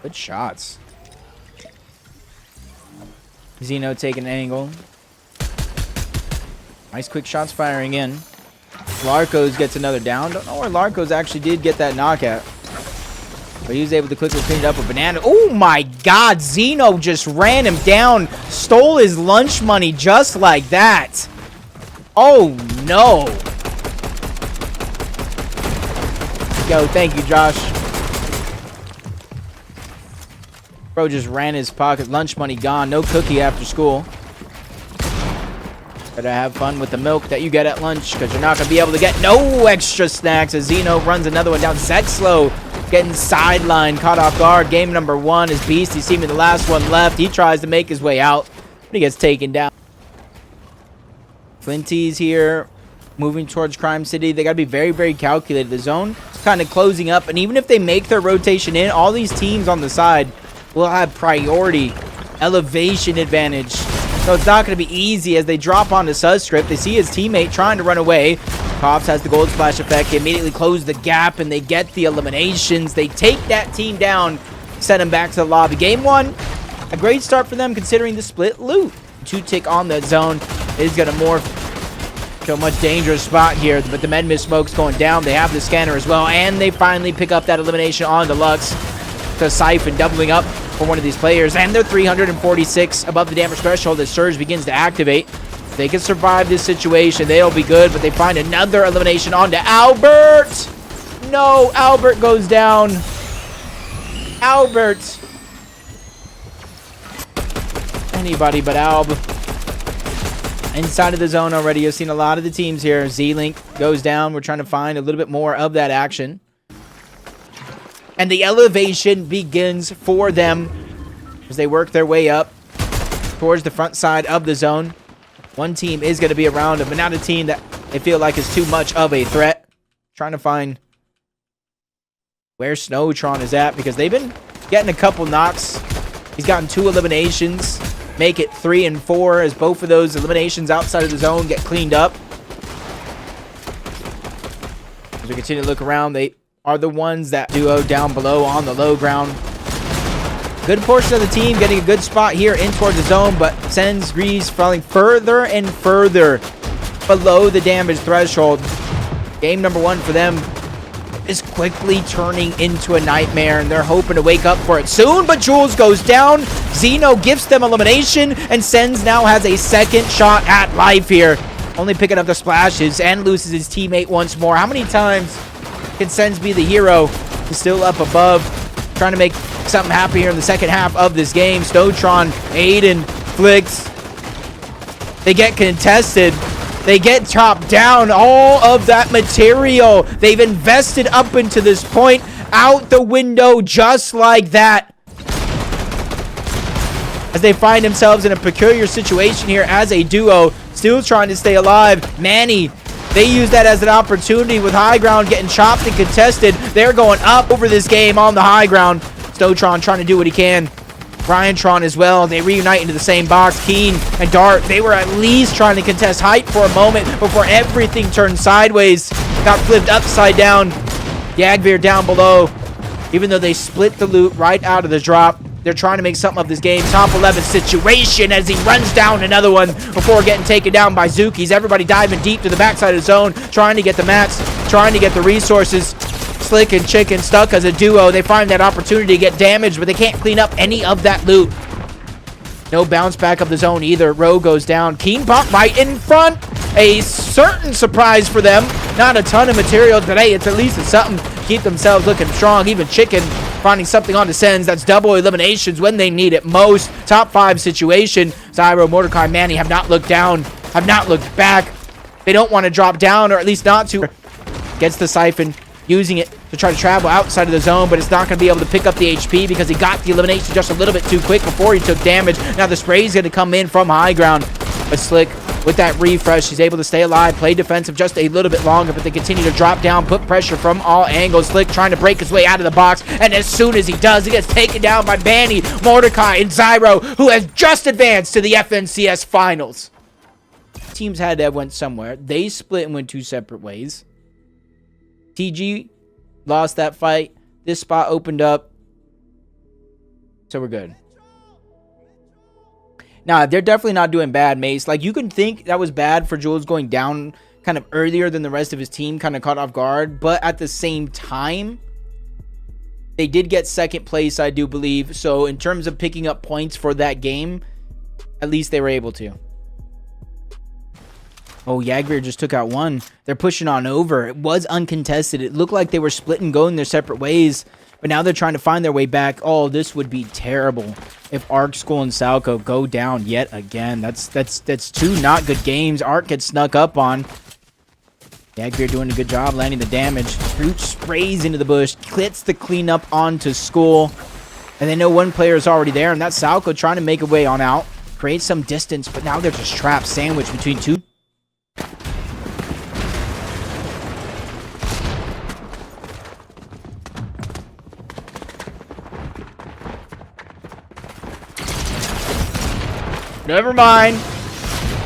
Good shots. Zeno taking an angle. Nice quick shots firing in. Larcos gets another down. Don't know where Larcos actually did get that knockout. But he was able to quickly clean it up with Banana. Oh my god, Zeno just ran him down. Stole his lunch money just like that. Oh no. Yo, thank you, Josh. Bro just ran his pocket. Lunch money gone. No cookie after school. Better have fun with the milk that you get at lunch, because you're not going to be able to get no extra snacks as Zeno runs another one down. Zexlow getting sidelined, caught off guard. Game number 1 is Beast. He's seeming the last one left. He tries to make his way out, but he gets taken down. Flinty's here, moving towards Crime City. They got to be very, very calculated. The zone kind of closing up, and even if they make their rotation in, all these teams on the side will have priority, elevation advantage. So it's not going to be easy as they drop onto Sudscript. They see his teammate trying to run away. Cops has the gold splash effect. They immediately close the gap, and they get the eliminations. They take that team down, send them back to the lobby. Game 1, a great start for them considering the split loot. 2-tick on that zone is going to morph to a much dangerous spot here, but the med mist smoke's going down. They have the scanner as well, and they finally pick up that elimination on Deluxe. To Siphon doubling up for one of these players, and they're 346 above the damage threshold as Surge begins to activate. If they can survive this situation, they'll be good, but they find another elimination onto Albert. No, Albert goes down. Albert. Anybody but Alb. Inside of the zone already, you've seen a lot of the teams here. Z-Link goes down. We're trying to find a little bit more of that action. And the elevation begins for them as they work their way up towards the front side of the zone. One team is going to be around them, but not a team that they feel like is too much of a threat. Trying to find where Snowtron is at, because they've been getting a couple knocks. He's gotten 2 eliminations. Make it 3 and 4 as both of those eliminations outside of the zone get cleaned up. As we continue to look around, they are the ones that duo down below on the low ground. Good portion of the team getting a good spot here in towards the zone, but Sens Grease falling further and further below the damage threshold. Game number 1 for them is quickly turning into a nightmare, and they're hoping to wake up for it soon, but Jules goes down. Zeno gifts them elimination, and Sens now has a second shot at life here. Only picking up the splashes and loses his teammate once more. How many times can Sens be the hero? He's still up above, trying to make something happen here in the second half of this game. Snowtron, Aiden, Flicks. They get contested. They get chopped down. All of that material they've invested up into this point out the window just like that. As they find themselves in a peculiar situation here as a duo, still trying to stay alive. Manny, they use that as an opportunity with high ground getting chopped and contested. They're going up over this game on the high ground. Snowtron trying to do what he can. Briantron as well. They reunite into the same box. Keen and Dart, they were at least trying to contest height for a moment before everything turned sideways. Got flipped upside down. Yagvir down below. Even though they split the loot right out of the drop, they're trying to make something of this game. Top 11 situation as he runs down another one before getting taken down by Zookies. Everybody diving deep to the backside of the zone, trying to get the mats, trying to get the resources. Slick and Chicken stuck as a duo. They find that opportunity to get damaged, but they can't clean up any of that loot. No bounce back of the zone either. Row goes down. Keen pop right in front. A certain surprise for them. Not a ton of materials, but hey, it's at least something to keep themselves looking strong. Even Chicken finding something on the Sens. That's double eliminations when they need it most. Top 5 situation. Zyro, Mordecai, Manny have not looked down, have not looked back. They don't want to drop down, or at least not to. Gets the Siphon, using it to try to travel outside of the zone, but it's not going to be able to pick up the HP because he got the elimination just a little bit too quick before he took damage. Now the spray is going to come in from high ground, but Slick, with that refresh, he's able to stay alive, play defensive just a little bit longer, but they continue to drop down, put pressure from all angles. Slick trying to break his way out of the box, and as soon as he does, he gets taken down by Manny, Mordecai, and Zyro, who has just advanced to the FNCS Finals. Teams had to have went somewhere. They split and went 2 separate ways. TG lost that fight. This spot opened up. So we're good. Nah, they're definitely not doing bad, Mace. Like, you can think that was bad for Jules going down kind of earlier than the rest of his team, kind of caught off guard. But at the same time, they did get second place, I do believe. So in terms of picking up points for that game, at least they were able to. Oh, Jagger just took out one. They're pushing on over. It was uncontested. It looked like they were splitting, going their separate ways. But now they're trying to find their way back. Oh, this would be terrible if Arc, Skull, and Salco go down yet again. That's two not good games. Arc gets snuck up on. Jagger doing a good job landing the damage. Root sprays into the bush. Clits the cleanup onto Skull. And they know one player is already there. And that's Salco trying to make a way on out. Create some distance. But now they're just trapped, sandwiched between two. Never mind.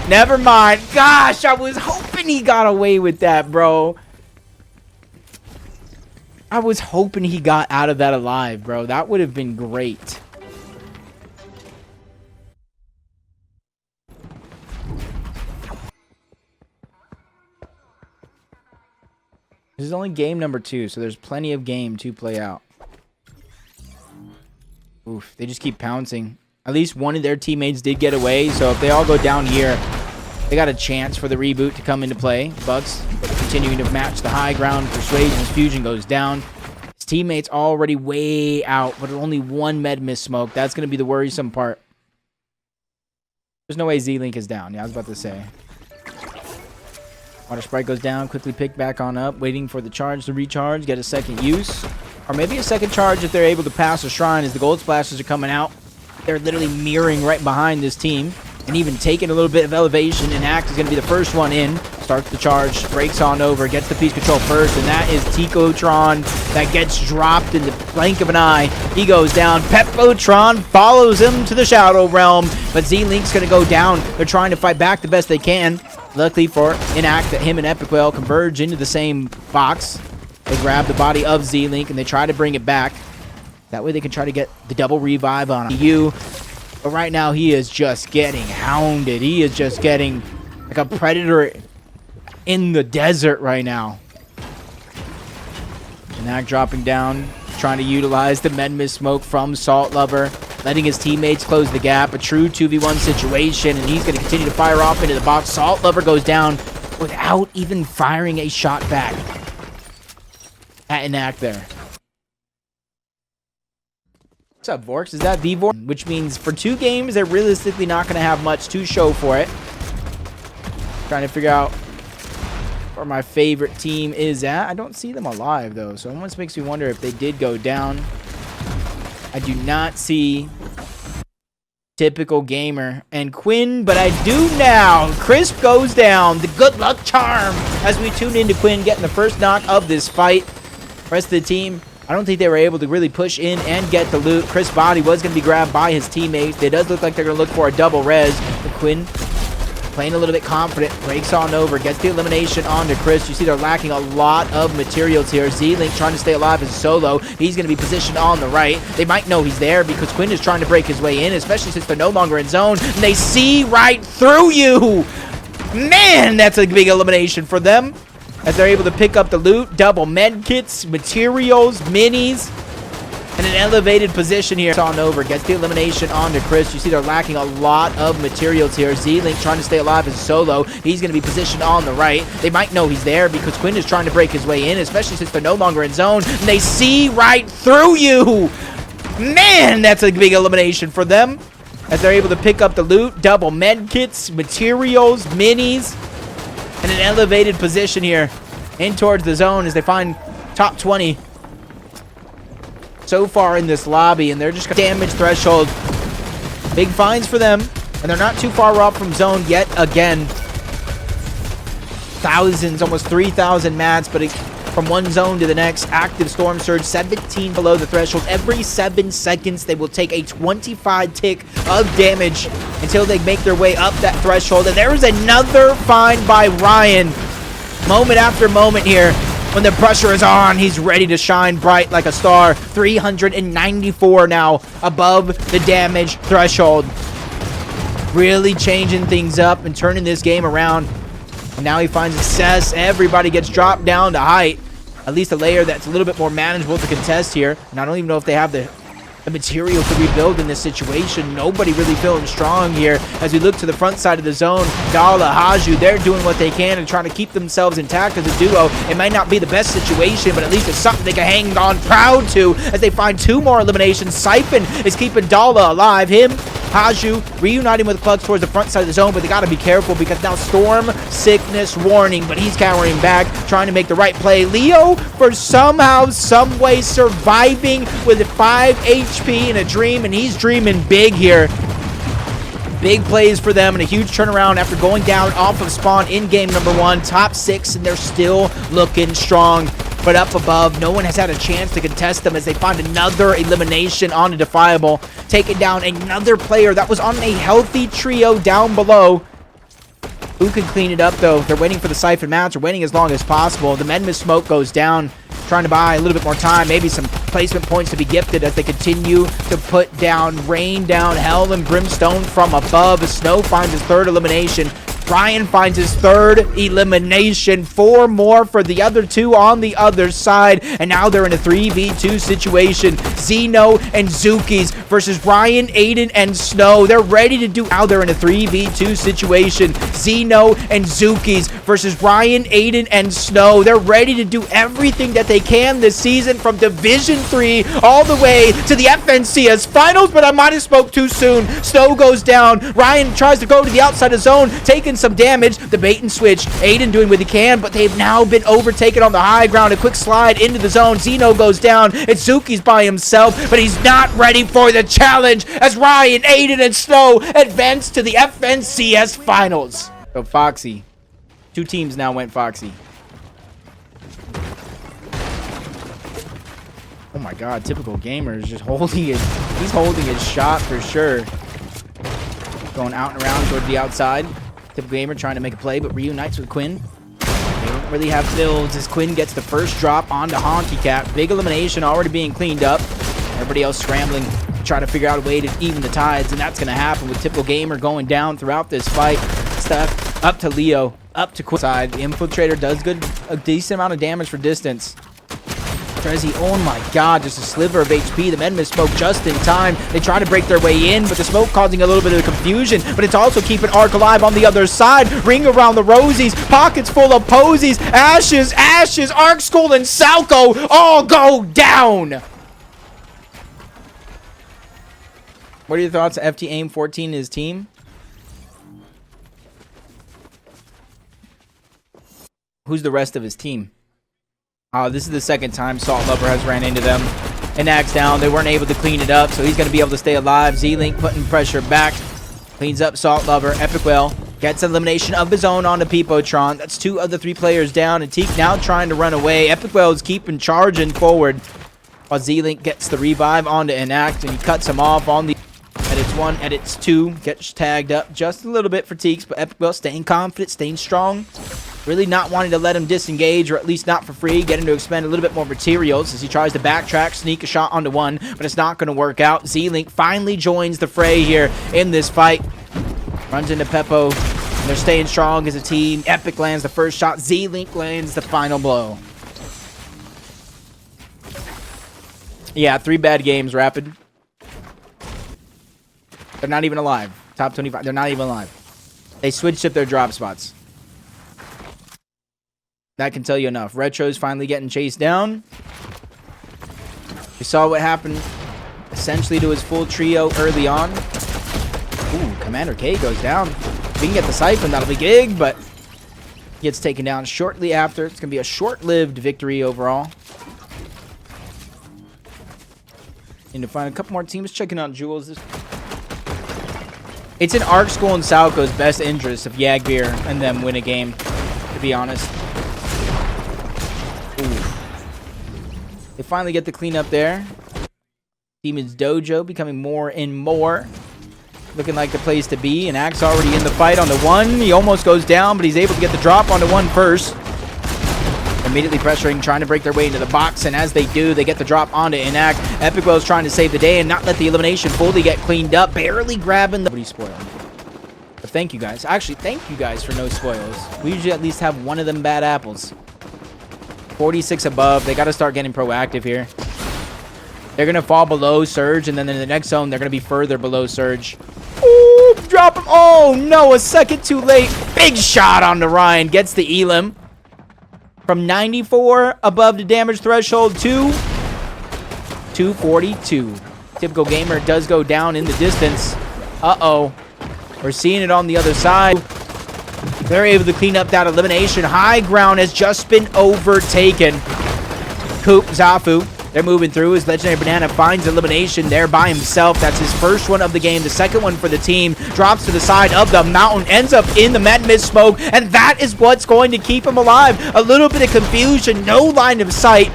Never mind. Gosh, I was hoping he got away with that, bro. I was hoping he got out of that alive, bro. That would have been great. This is only game number 2, so there's plenty of game to play out. Oof, they just keep pouncing. At least one of their teammates did get away, so if they all go down here, they got a chance for the reboot to come into play. Bucks continuing to match the high ground. Persuasion's fusion goes down. His teammates already way out, but only one med miss smoke. That's going to be the worrisome part. There's no way Z-Link is down. Yeah, I was about to say. Water Sprite goes down, quickly picked back on up, waiting for the charge to recharge, get a second use. Or maybe a second charge if they're able to pass a shrine as the gold splashes are coming out. They're literally mirroring right behind this team and even taking a little bit of elevation. And Act is going to be the first one in. Starts the charge, breaks on over, gets the piece control first, and that is Ticotron that gets dropped in the blink of an eye. He goes down. Pepotron follows him to the Shadow Realm, but Z-Link's going to go down. They're trying to fight back the best they can. Luckily for Inact that him and Epic Whale converge into the same box. They grab the body of Z-Link and they try to bring it back. That way they can try to get the double revive on you. But right now he is just getting hounded. He is just getting like a predator in the desert right now. Inact dropping down, trying to utilize the Medmiss smoke from Salt Lover, letting his teammates close the gap. A true 2v1 situation, and he's going to continue to fire off into the box. Salt Lover goes down without even firing a shot back at Inact there. What's up, Vorks? Is that V-Vork? Which means for 2 games, they're realistically not going to have much to show for it. Trying to figure out where my favorite team is at. I don't see them alive, though, so it almost makes me wonder if they did go down. I do not see Typical Gamer and Quinn, but I do now. Crisp goes down. The good luck charm as we tune into Quinn getting the first knock of this fight. Rest of the team, I don't think they were able to really push in and get the loot. Chris' body was going to be grabbed by his teammates. It does look like they're going to look for a double res. But Quinn playing a little bit confident, breaks on over, gets the elimination onto Chris. You see they're lacking a lot of materials here. Z-Link trying to stay alive as solo. He's going to be positioned on the right. They might know he's there because Quinn is trying to break his way in, especially since they're no longer in zone. And they see right through you. Man, that's a big elimination for them, as they're able to pick up the loot, double med kits, materials, minis, and an elevated position here. On over, gets the elimination onto Chris. You see they're lacking a lot of materials here. Z-Link trying to stay alive as solo. He's going to be positioned on the right. They might know he's there because Quinn is trying to break his way in, especially since they're no longer in zone. And they see right through you. Man, that's a big elimination for them, as they're able to pick up the loot, double med kits, materials, minis, and an elevated position here in towards the zone as they find top 20 so far in this lobby, and they're just damage threshold. Big finds for them, and they're not too far off from zone yet again. Thousands, almost 3,000 mats, but from one zone to the next. Active Storm Surge, 17 below the threshold. Every 7 seconds, they will take a 25 tick of damage until they make their way up that threshold. And there is another find by Ryan. Moment after moment here. When the pressure is on, he's ready to shine bright like a star. 394 now above the damage threshold. Really changing things up and turning this game around. And now he finds success. Everybody gets dropped down to height. At least a layer that's a little bit more manageable to contest here. And I don't even know if they have the material to rebuild in this situation. Nobody really feeling strong here as we look to the front side of the zone. Dala, Haju, they're doing what they can and trying to keep themselves intact as a duo. It might not be the best situation, but at least it's something they can hang on proud to as they find 2 more eliminations. Siphon is keeping Dala alive. Him, Haju, reuniting with Plugs towards the front side of the zone, but they got to be careful because now Storm Sickness warning, but he's cowering back, trying to make the right play. Leo, for somehow, some way, surviving with 5 HP in a dream, and he's dreaming big here. Big plays for them and a huge turnaround after going down off of spawn in game number 1. Top 6, and they're still looking strong. But up above, no one has had a chance to contest them as they find another elimination on a Defiable. Taking down another player that was on a healthy trio down below. Who can clean it up, though? They're waiting for the Siphon match. They're waiting as long as possible. The Medmus smoke goes down, trying to buy a little bit more time. Maybe some placement points to be gifted as they continue to put down, rain down hell and brimstone from above. Snow finds his 3rd elimination. Brian finds his 3rd elimination. 4 more for the other 2 on the other side. And now they're in a 3v2 situation. Zeno and Zookies versus Ryan, Aiden, and Snow. They're ready to do... Now they're in a 3v2 situation. Zeno and Zookies versus Ryan, Aiden, and Snow. They're ready to do everything that they can this season from Division 3 all the way to the FNCS Finals, but I might have spoke too soon. Snow goes down. Ryan tries to go to the outside of zone, taking some damage. The bait and switch. Aiden doing what he can, but they've now been overtaken on the high ground. A quick slide into the zone. Zeno goes down. It's Zuki's by himself, but he's not ready for the challenge as Ryan, Aiden, and Snow advance to the FNCS Finals. So Foxy. 2 teams now went Foxy. Oh my god, typical gamer is just holding it. He's holding his shot for sure. Going out and around toward the outside. Typical gamer trying to make a play, but reunites with Quinn. They don't really have builds as Quinn gets the first drop onto Honky Cat. Big elimination already being cleaned up. Everybody else scrambling to try to figure out a way to even the tides, and that's going to happen with typical gamer going down throughout this fight. Stuff up to Leo, up to Quinn side. The Infiltrator does a decent amount of damage for distance. Trezzy, oh my god, just a sliver of HP. The Medmus smoke just in time. They try to break their way in, but the smoke causing a little bit of confusion, but it's also keeping Arc alive on the other side. Ring around the Rosies, pockets full of posies. Ashes, Arc School, and Salco all go down. What are your thoughts on FT Aim 14 and his team? Who's the rest of his team? This is the 2nd time Salt Lover has ran into them. And Axe down. They weren't able to clean it up, so he's going to be able to stay alive. Z-Link putting pressure back. Cleans up Salt Lover. Epic Well gets elimination of his own onto Peepotron. That's 2 of the 3 players down. And Teak now trying to run away. Epic Well is keeping charging forward. While Z-Link gets the revive onto Enact, and he cuts him off on the... Edits 1, edits 2. Gets tagged up just a little bit for Teaks, but Epic Well staying confident, staying strong. Really not wanting to let him disengage, or at least not for free. Getting to expend a little bit more materials as he tries to backtrack, sneak a shot onto 1, but it's not going to work out. Z-Link finally joins the fray here in this fight. Runs into Peppo. And they're staying strong as a team. Epic lands the first shot. Z-Link lands the final blow. Yeah, 3 bad games, Rapid. They're not even alive. Top 25. They're not even alive. They switched up their drop spots. That can tell you enough. Retro's finally getting chased down. We saw what happened essentially to his full trio early on. Ooh, Commander K goes down. If we can get the Siphon, that'll be big, but gets taken down shortly after. It's going to be a short-lived victory overall. Need to find a couple more teams checking out Jules. It's in Arc School and Salco's best interest if Yagbeer and them win a game, to be honest. Ooh. They finally get the cleanup there. Demon's Dojo becoming more and more. Looking like the place to be. And Axe already in the fight on the 1. He almost goes down, but he's able to get the drop on the 1 first. The Immediately pressuring, trying to break their way into the box, and as they do, they get the drop onto Inact. Epic Will's trying to save the day and not let the elimination fully get cleaned up, barely grabbing the... Nobody spoiled. But thank you guys. Actually, thank you guys for no spoils. We usually at least have one of them bad apples. 46 above. They got to start getting proactive here. They're going to fall below Surge, and then in the next zone, they're going to be further below Surge. Ooh, drop him. Oh, no, a second too late. Big shot on the Ryan. Gets the elim. From 94 above the damage threshold to 242. Typical gamer does go down in the distance. Uh-oh. We're seeing it on the other side. They're able to clean up that elimination. High ground has just been overtaken. Coop, Zafu, they're moving through as Legendary Banana finds elimination there by himself. That's his first one of the game. The second one for the team. Drops to the side of the mountain. Ends up in the med mist smoke. And that is what's going to keep him alive. A little bit of confusion. No line of sight.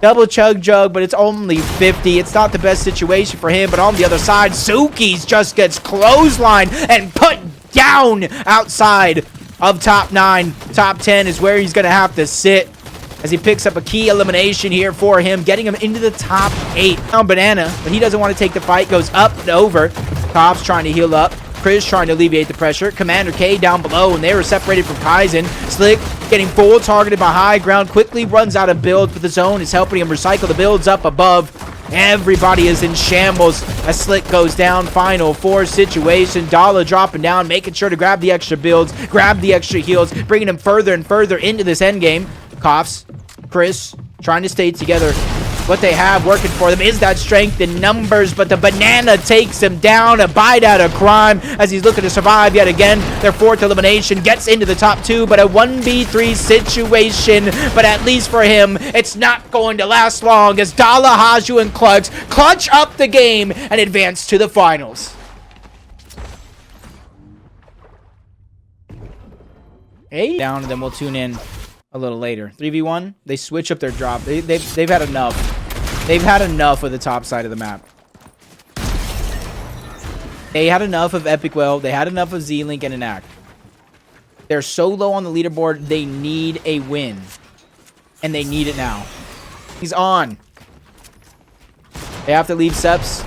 Double chug jug, but it's only 50. It's not the best situation for him. But on the other side, Suki's just gets clotheslined and put down outside of top 9. Top 10 is where he's going to have to sit as he picks up a key elimination here for him, getting him into the top 8. Now Banana, but he doesn't want to take the fight, goes up and over. Cobb's trying to heal up. Chris trying to alleviate the pressure. Commander K down below, and they were separated from Kaizen. Slick getting full targeted by high ground. Quickly runs out of builds, but the zone is helping him recycle the builds up above. Everybody is in shambles as Slick goes down. Final 4 situation. Dala dropping down, making sure to grab the extra builds, grab the extra heals, bringing him further and further into this endgame. Coughs, Chris trying to stay together. What they have working for them is that strength in numbers, but the Banana takes him down. A bite out of crime as he's looking to survive yet again. Their 4th elimination gets into the top 2, but a 1v3 situation. But at least for him, it's not going to last long as Dala, Haju, and Clugs clutch up the game and advance to the finals. Hey, down, and then we'll tune in a little later. 3v1, they switch up their drop. They've had enough. They've had enough of the top side of the map. They had enough of Epic Well. They had enough of Z-Link and Enact. They're so low on the leaderboard, they need a win. And they need it now. He's on. They have to leave Seps.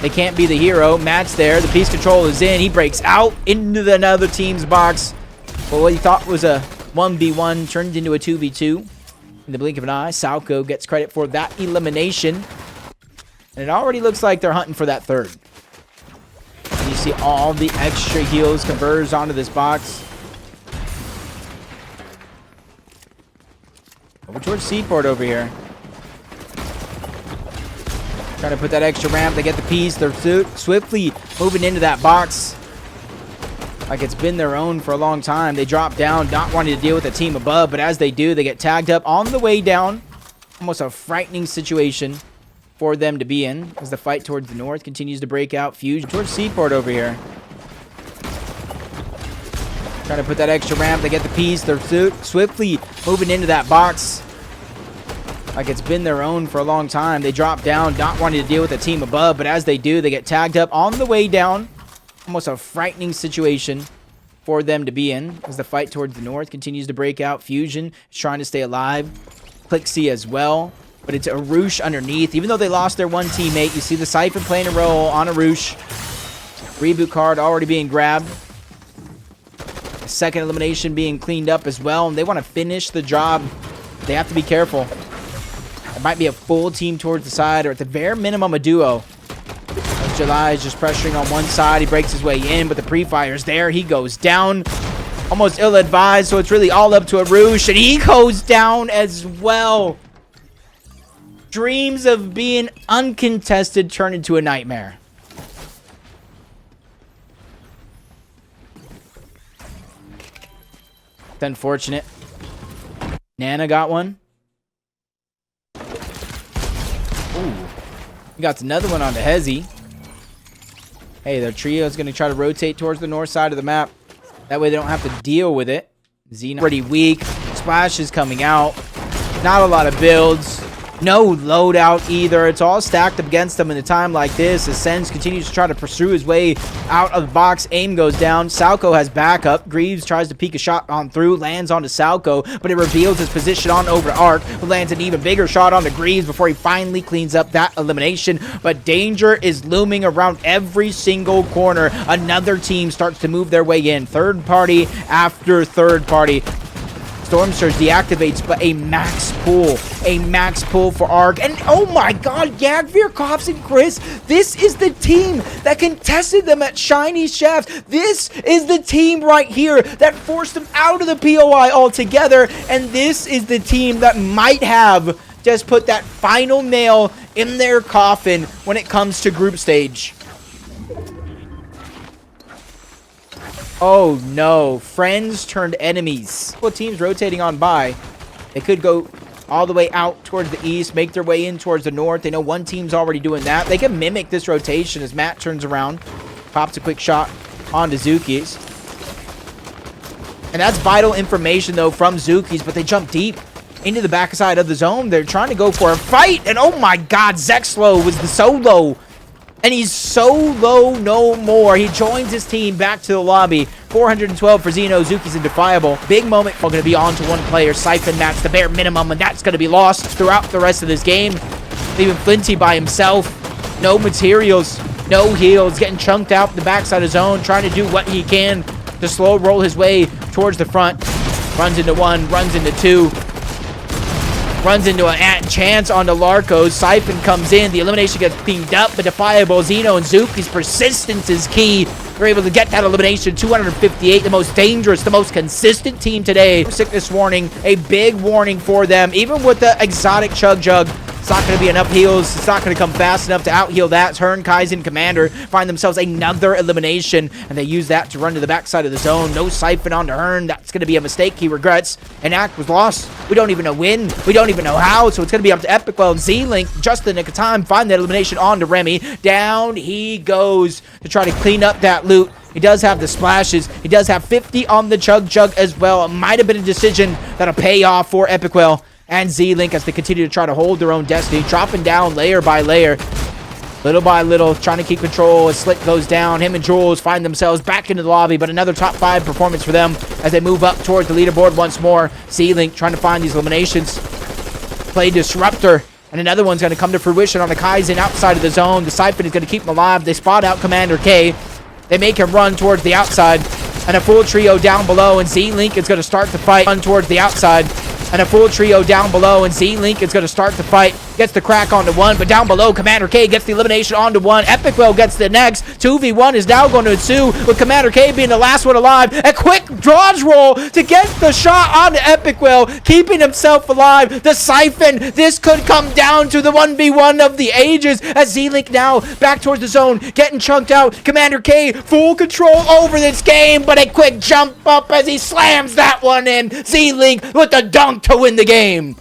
They can't be the hero. Matt's there. The piece control is in. He breaks out into another team's box. But what he thought was a 1v1 turned into a 2v2 in the blink of an eye. Salco gets credit for that elimination. And it already looks like they're hunting for that 3rd. And you see all the extra heals converge onto this box. Over towards Seaport over here. Trying to put that extra ramp. They get the piece. They're swiftly moving into that box like it's been their own for a long time. They drop down, not wanting to deal with the team above, but as they do, they get tagged up on the way down. Almost a frightening situation for them to be in as the fight towards the north continues to break out. Fusion towards Seaport over here. Trying to put that extra ramp. They get the piece. They're swiftly moving into that box like it's been their own for a long time. They drop down, not wanting to deal with the team above, but as they do, they get tagged up on the way down. Almost a frightening situation for them to be in as the fight towards the north continues to break out. Fusion is trying to stay alive. Clixie as well. But it's Arush underneath. Even though they lost their one teammate, you see the Siphon playing a role on Arush. Reboot card already being grabbed. A 2nd elimination being cleaned up as well. And they want to finish the job. They have to be careful. It might be a full team towards the side, or at the bare minimum, a duo. July is just pressuring on one side. He breaks his way in, but the pre-fire's there. He goes down. Almost ill-advised, so it's really all up to Arush, and he goes down as well. Dreams of being uncontested turn into a nightmare. It's unfortunate. Nana got one. Ooh. We got another one on the Hezi. Hey, their trio is going to try to rotate towards the north side of the map. That way they don't have to deal with it. Xena pretty weak. Splash is coming out. Not a lot of builds. No loadout either. It's all stacked up against them in a time like this as Sens continues to try to pursue his way out of the box. Aim goes down. Salco has backup. Greaves tries to peek a shot on through. Lands onto Salco, but it reveals his position on over to Arc, who lands an even bigger shot onto Greaves before he finally cleans up that elimination. But danger is looming around every single corner. Another team starts to move their way in. Third party after third party. Storm Surge deactivates, but a max pull for Arc. And oh my god, Yagvir, Kops, and Chris, this is the team that contested them at Shiny Shaft. This is the team right here that forced them out of the POI altogether. And this is the team that might have just put that final nail in their coffin when it comes to group stage. Oh no, friends turned enemies. Well, teams rotating on by. They could go all the way out towards the east, make their way in towards the north. They know one team's already doing that. They can mimic this rotation as Matt turns around, pops a quick shot onto Zuki's. And that's vital information though from Zuki's, but they jump deep into the backside of the zone. They're trying to go for a fight, and oh my god, Zexlo was the solo. And he's so low no more. He joins his team back to the lobby. 412 for Zeno. Zuki's indefiable. Big moment. We're going to be on to one player. Siphon, that's the bare minimum, and that's going to be lost throughout the rest of this game. Leaving Flinty by himself. No materials. No heals. Getting chunked out the backside of zone. Trying to do what he can to slow roll his way towards the front. Runs into one. Runs into two. Runs into a chance onto Larkos. Siphon comes in. The elimination gets pinged up, but defiable. Zeno and Zuki's persistence is key. They're able to get that elimination. 258, the most dangerous, the most consistent team today. Sickness warning, a big warning for them. Even with the exotic Chug Jug, it's not going to be enough heals. It's not going to come fast enough to out-heal that. Hearn, Kaizen, Commander find themselves another elimination, and they use that to run to the backside of the zone. No Siphon onto Hearn. That's going to be a mistake he regrets. An act was lost. We don't even know when. We don't even know how, so it's going to be up to Epicwell and Z-Link just in the nick of time. Find that elimination onto Remy. Down he goes to try to clean up that loot. He does have the splashes. He does have 50 on the Chug Jug as well. It might have been a decision that'll pay off for Epicwell and Z-Link as they continue to try to hold their own destiny, dropping down layer by layer, little by little, trying to keep control as Slick goes down. Him and Jules find themselves back into the lobby, but another top 5 performance for them as they move up towards the leaderboard once more. Z-Link trying to find these eliminations. Play Disruptor, and another one's going to come to fruition on the Kaizen outside of the zone. The Siphon is going to keep him alive. They spot out Commander K. They make him run towards the outside, and a full trio down below, and Z-Link is going to start the fight. Run towards the outside, and a full trio down below, and Z-Link is going to start the fight. Gets the crack onto one, but down below, Commander K gets the elimination onto one. Epicwell gets the next. 2v1 is now going to ensue, with Commander K being the last one alive. A quick dodge roll to get the shot onto Epicwell, keeping himself alive. The Siphon, this could come down to the 1v1 of the ages, as Z-Link now back towards the zone, getting chunked out. Commander K, full control over this game, but a quick jump up as he slams that one in. Z-Link with the dunk to win the game.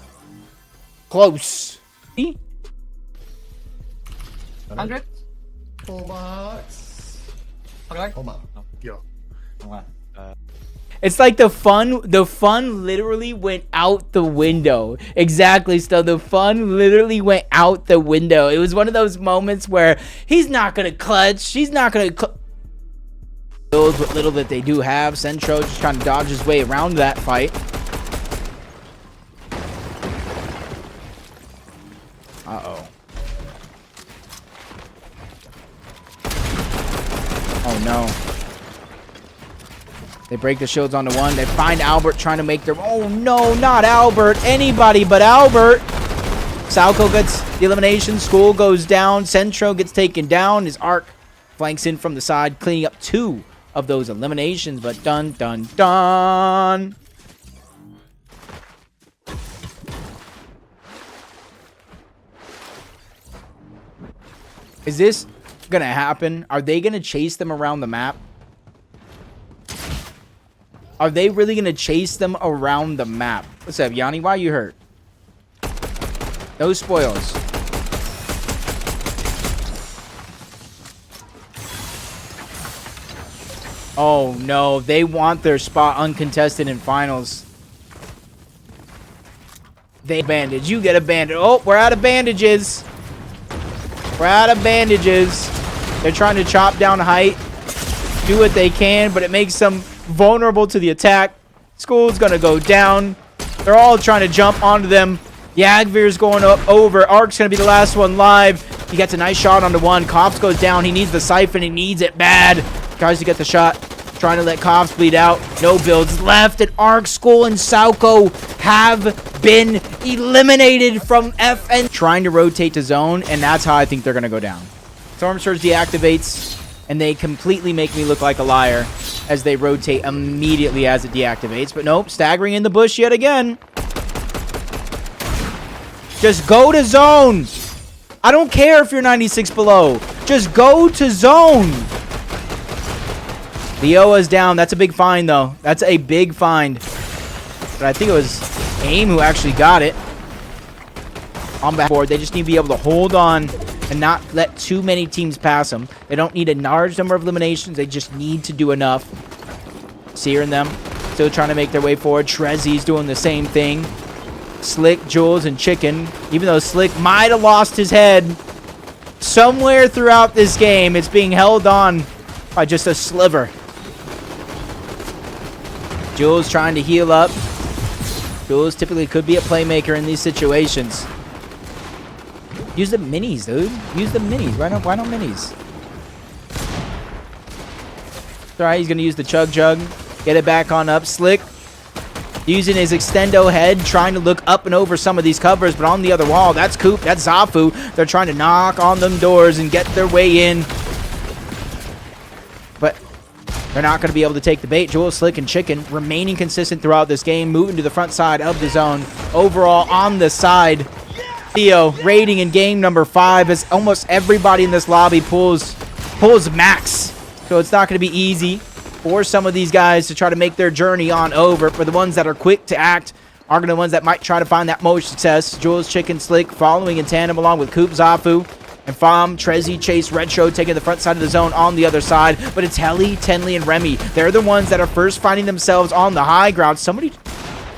Close. 100? It's like the fun literally went out the window. Exactly, so the fun literally went out the window. It was one of those moments where he's not gonna clutch. He's not gonna what little that they do have. Centro just trying to dodge his way around that fight. Uh-oh. Oh no. They break the shields onto one. They find Albert trying to make their... Oh no, not Albert. Anybody but Albert. Salco gets the elimination. School goes down. Centro gets taken down. His Arc flanks in from the side, cleaning up 2 of those eliminations. But dun dun dun. Is this gonna happen? Are they gonna chase them around the map? Are they really gonna chase them around the map? What's up, Yanni? Why are you hurt? No spoils. Oh no, they want their spot uncontested in finals. They bandage. You get a bandage. Oh, we're out of bandages. We're out of bandages. They're trying to chop down height. Do what they can, but it makes them vulnerable to the attack. School's going to go down. They're all trying to jump onto them. Yagvir's going up over. Ark's going to be the last one live. He gets a nice shot onto one. Kops goes down. He needs the siphon. He needs it bad. Tries to get the shot. Trying to let Kops bleed out. No builds left. And Ark, School, and Sauko have been eliminated from FN. Trying to rotate to zone, and that's how I think they're going to go down. Storm Surge deactivates, and they completely make me look like a liar as they rotate immediately as it deactivates. But nope, staggering in the bush yet again. Just go to zone. I don't care if you're 96 below. Just go to zone. Leoa's down. That's a big find, though. That's a big find. But I think it was AIM who actually got it. On backboard, they just need to be able to hold on and not let too many teams pass them. They don't need a large number of eliminations. They just need to do enough. Seer and them still trying to make their way forward. Trezzy's doing the same thing. Slick, Jules, and Chicken. Even though Slick might have lost his head somewhere throughout this game, it's being held on by just a sliver. Jules trying to heal up. Jules typically could be a playmaker in these situations. Use the minis, dude. Use the minis. Why not minis? It's alright, he's going to use the Chug Jug. Get it back on up. Slick using his extendo head, trying to look up and over some of these covers, but on the other wall, that's Coop, that's Zafu. They're trying to knock on them doors and get their way in. But they're not going to be able to take the bait. Jules, Slick, and Chicken remaining consistent throughout this game, moving to the front side of the zone. Overall, on the side, Theo rating in game number 5 as almost everybody in this lobby pulls max. So it's not going to be easy for some of these guys to try to make their journey on over. For the ones that are quick to act are going to be the ones that might try to find that most success. Jules, Chicken, Slick following in tandem along with Coop, Zafu, and Fam, Trezzy, Chase, Red Show taking the front side of the zone on the other side. But it's Helly, Tenley, and Remy. They're the ones that are first finding themselves on the high ground. Somebody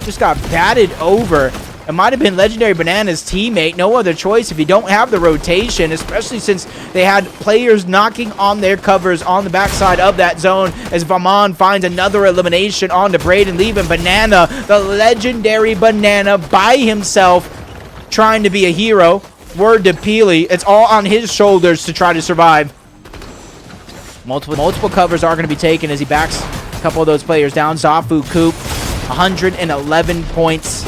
just got batted over. It might have been Legendary Banana's teammate. No other choice if you don't have the rotation, especially since they had players knocking on their covers on the backside of that zone as Vaman finds another elimination onto Braden, leaving Banana, the Legendary Banana, by himself, trying to be a hero. Word to Peely, it's all on his shoulders to try to survive. Multiple covers are going to be taken as he backs a couple of those players down. Zafu, Coop, 111 points.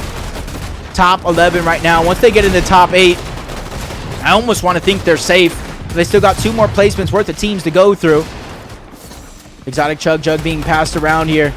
Top 11 right now. Once they get in the top 8, I almost want to think they're safe. They still got 2 more placements worth of teams to go through. Exotic Chug Jug being passed around here.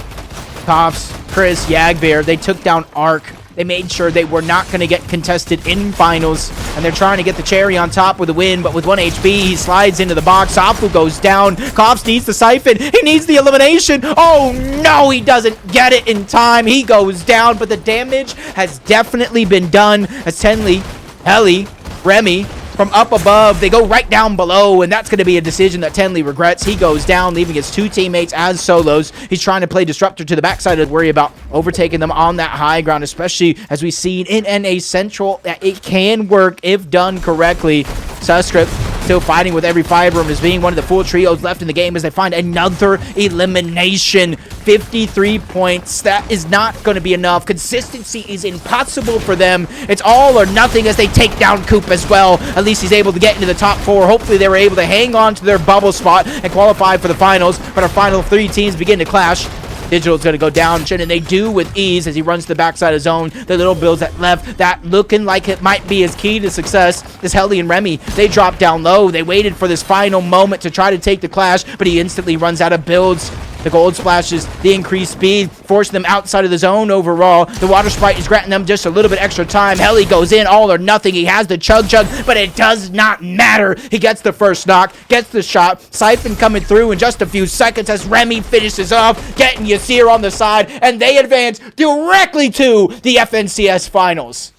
Kops, Chris, Yagbear, they took down Ark. They made sure they were not going to get contested in finals, and they're trying to get the cherry on top with a win, but with 1 HP, he slides into the box. Apu goes down. Kops needs the siphon. He needs the elimination. Oh, no, he doesn't get it in time. He goes down, but the damage has definitely been done as Tenley, Helly, Remy, from up above, they go right down below, and that's going to be a decision that Tenley regrets. He goes down, leaving his 2 teammates as solos. He's trying to play Disruptor to the backside to worry about overtaking them on that high ground, especially as we've seen in NA Central. It can work if done correctly. Suscript still fighting with every fiber as being one of the full trios left in the game as they find another elimination. 53 points. That is not going to be enough. Consistency is impossible for them. It's all or nothing as they take down Coop as well. At least he's able to get into the top 4. Hopefully they were able to hang on to their bubble spot and qualify for the finals. But our final 3 teams begin to clash. Digital's going to go down, and they do with ease as he runs to the backside of zone. The little builds that left, that looking like it might be his key to success. This Helly and Remy, they drop down low. They waited for this final moment to try to take the clash, but he instantly runs out of builds. The gold splashes, the increased speed, forcing them outside of the zone overall. The water sprite is granting them just a little bit extra time. Helly goes in, all or nothing. He has the Chug Jug, but it does not matter. He gets the first knock, gets the shot. Siphon coming through in just a few seconds as Remy finishes off, getting Yasir on the side, and they advance directly to the FNCS Finals.